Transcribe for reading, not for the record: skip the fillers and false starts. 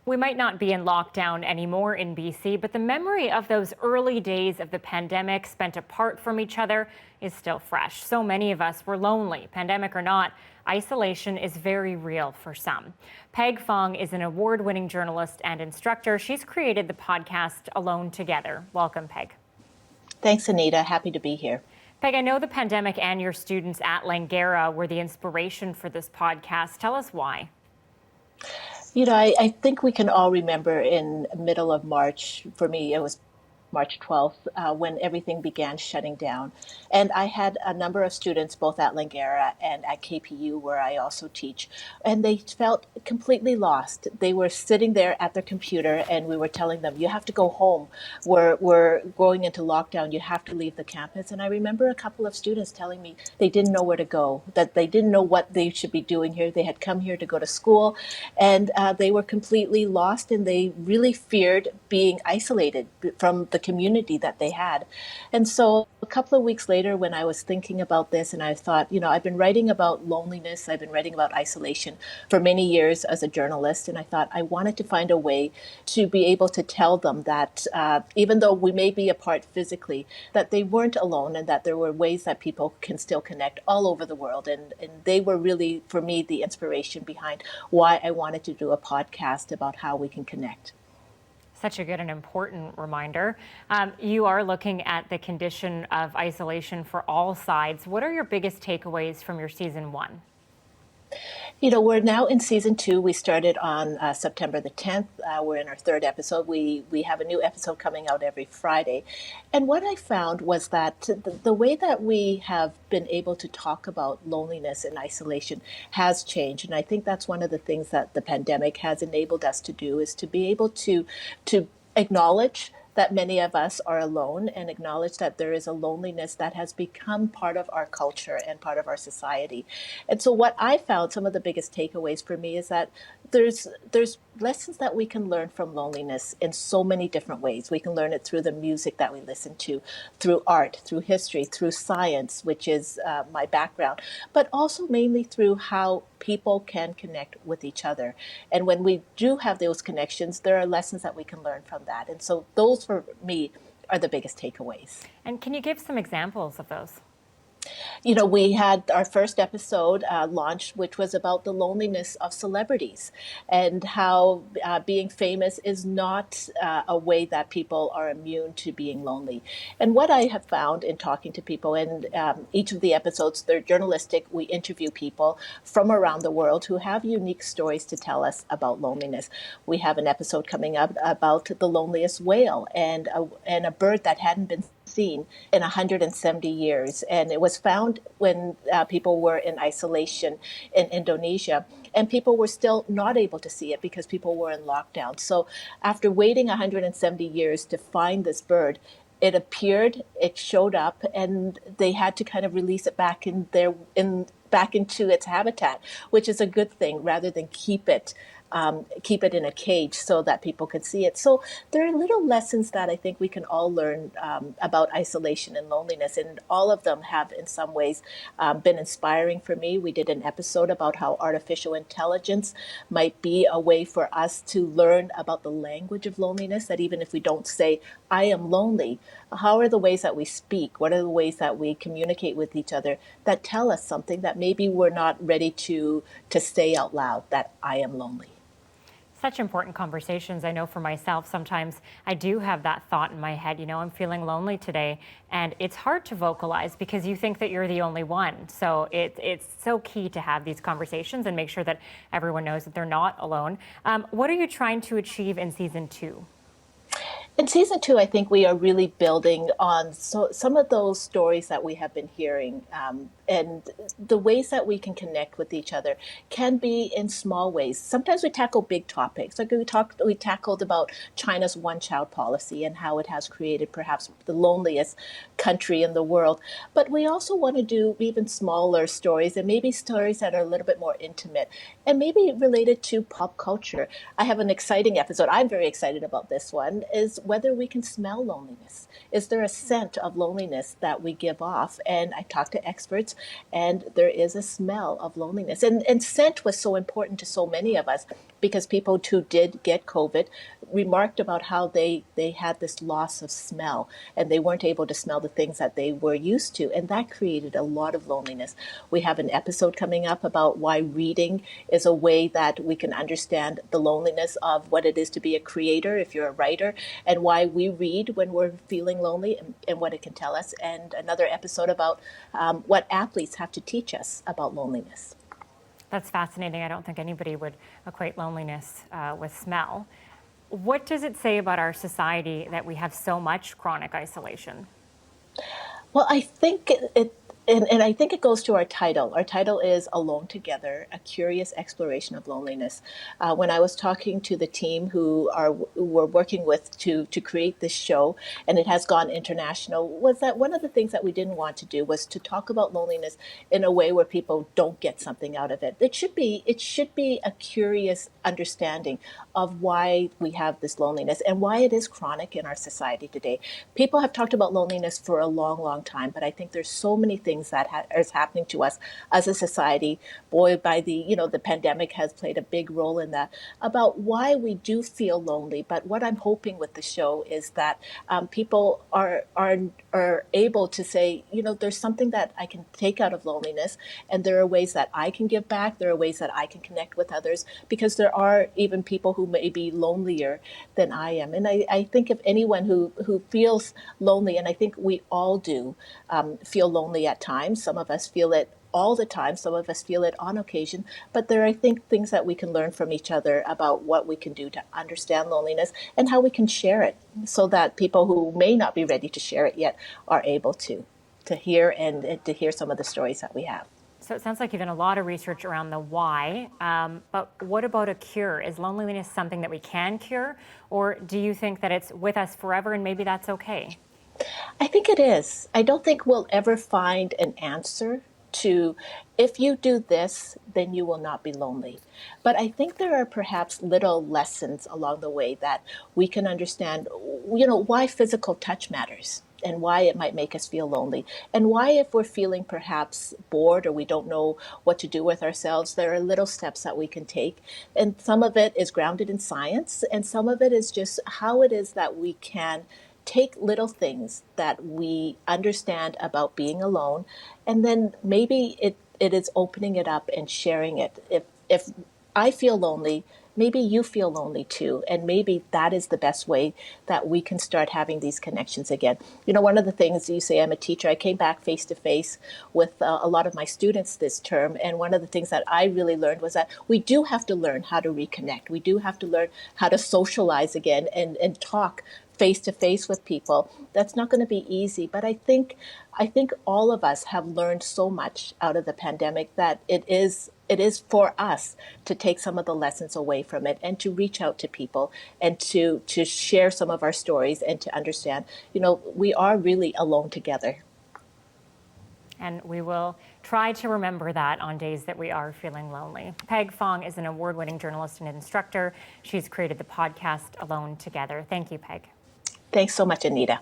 We might not be in lockdown anymore in BC, but the memory of those early days of the pandemic spent apart from each other is still fresh. So many of us were lonely, pandemic or not. Isolation is very real for some. Peg Fong is an award-winning journalist and instructor. She's created the podcast Alone Together. Welcome, Peg. Thanks, Anita. Happy to be here. Peg, I know the pandemic and your students at Langara were the inspiration for this podcast. Tell us why. I think we can all remember in the middle of March, for me, it was March 12th, when everything began shutting down. And I had a number of students both at Langara and at KPU, where I also teach, and they felt completely lost. They were sitting there at their computer, and we were telling them, you have to go home. We're going into lockdown. You have to leave the campus. And I remember a couple of students telling me they didn't know where to go, that they didn't know what they should be doing here. They had come here to go to school, and they were completely lost, and they really feared being isolated from the community that they had. And so a couple of weeks later, when I was thinking about this, and I thought, I've been writing about loneliness, I've been writing about isolation for many years as a journalist, and I thought I wanted to find a way to be able to tell them that even though we may be apart physically, that they weren't alone, and that there were ways that people can still connect all over the world. And they were really, for me, the inspiration behind why I wanted to do a podcast about how we can connect. Such a good and important reminder. You are looking at the condition of isolation for all sides. What are your biggest takeaways from your season one? We're now in season 2. We started on September the 10th. We're in our 3rd episode. We have a new episode coming out every Friday. And what I found was that the way that we have been able to talk about loneliness and isolation has changed. And I think that's one of the things that the pandemic has enabled us to do, is to be able to acknowledge that many of us are alone, and acknowledge that there is a loneliness that has become part of our culture and part of our society. And so what I found, some of the biggest takeaways for me, is that there's lessons that we can learn from loneliness in so many different ways. We can learn it through the music that we listen to, through art, through history, through science, which is my background, but also mainly through how people can connect with each other. And when we do have those connections, there are lessons that we can learn from that. And so those, for me, are the biggest takeaways. And can you give some examples of those? We had our first episode launched, which was about the loneliness of celebrities, and how being famous is not a way that people are immune to being lonely. And what I have found in talking to people, and each of the episodes, they're journalistic. We interview people from around the world who have unique stories to tell us about loneliness. We have an episode coming up about the loneliest whale, and a bird that hadn't been seen in 170 years. And it was found when people were in isolation in Indonesia, and people were still not able to see it because people were in lockdown. So after waiting 170 years to find this bird, it appeared, it showed up, and they had to kind of release it back back into its habitat, which is a good thing, rather than keep it in a cage so that people could see it. So there are little lessons that I think we can all learn about isolation and loneliness, and all of them have in some ways been inspiring for me. We did an episode about how artificial intelligence might be a way for us to learn about the language of loneliness, that even if we don't say, I am lonely, how are the ways that we speak? What are the ways that we communicate with each other that tell us something that maybe we're not ready to say out loud, that I am lonely? Such important conversations. I know for myself, sometimes I do have that thought in my head, I'm feeling lonely today, and it's hard to vocalize because you think that you're the only one. So it's so key to have these conversations and make sure that everyone knows that they're not alone. What are you trying to achieve in season 2? In season 2, I think we are really building on some of those stories that we have been hearing, and the ways that we can connect with each other can be in small ways. Sometimes we tackle big topics. Like we tackled about China's one-child policy and how it has created perhaps the loneliest country in the world. But we also want to do even smaller stories, and maybe stories that are a little bit more intimate and maybe related to pop culture. I have an exciting episode. I'm very excited about this one, is whether we can smell loneliness. Is there a scent of loneliness that we give off? And I talked to experts house, and there is a smell of loneliness. And scent was so important to so many of us because people who did get COVID remarked about how they had this loss of smell and they weren't able to smell the things that they were used to. And that created a lot of loneliness. We have an episode coming up about why reading is a way that we can understand the loneliness of what it is to be a creator, if you're a writer, and why we read when we're feeling lonely and what it can tell us. And another episode about what athletes have to teach us about loneliness. That's fascinating. I don't think anybody would equate loneliness with smell. What does it say about our society that we have so much chronic isolation? Well, I think and I think it goes to our title. Our title is Alone Together, A Curious Exploration of Loneliness. When I was talking to the team who were working with to create this show, and it has gone international, was that one of the things that we didn't want to do was to talk about loneliness in a way where people don't get something out of it. It should be a curious understanding of why we have this loneliness and why it is chronic in our society today. People have talked about loneliness for a long, long time, but I think there's so many things that is happening to us as a society. Boy, by the pandemic has played a big role in that, about why we do feel lonely. But what I'm hoping with the show is that people are able to say, there's something that I can take out of loneliness, and there are ways that I can give back. There are ways that I can connect with others, because there are even people who may be lonelier than I am. And I think if anyone who feels lonely, and I think we all do feel lonely at times. Some of us feel it all the time. Some of us feel it on occasion. But there are, I think, things that we can learn from each other about what we can do to understand loneliness and how we can share it so that people who may not be ready to share it yet are able to hear and to hear some of the stories that we have. So it sounds like you've done a lot of research around the why, but what about a cure? Is loneliness something that we can cure, or do you think that it's with us forever and maybe that's okay? I think it is. I don't think we'll ever find an answer to, if you do this, then you will not be lonely. But I think there are perhaps little lessons along the way that we can understand, why physical touch matters and why it might make us feel lonely, and why, if we're feeling perhaps bored or we don't know what to do with ourselves, there are little steps that we can take. And some of it is grounded in science, and some of it is just how it is that we can take little things that we understand about being alone, and then maybe it is opening it up and sharing it. If I feel lonely, maybe you feel lonely too, and maybe that is the best way that we can start having these connections again. One of the things, you say I'm a teacher, I came back face to face with a lot of my students this term, and one of the things that I really learned was that we do have to learn how to reconnect. We do have to learn how to socialize again and talk face to face with people. That's not going to be easy, but I think all of us have learned so much out of the pandemic that it is for us to take some of the lessons away from it and to reach out to people and to share some of our stories and to understand, we are really alone together. And we will try to remember that on days that we are feeling lonely. Peg Fong is an award-winning journalist and instructor. She's created the podcast Alone Together. Thank you, Peg. Thanks so much, Anita.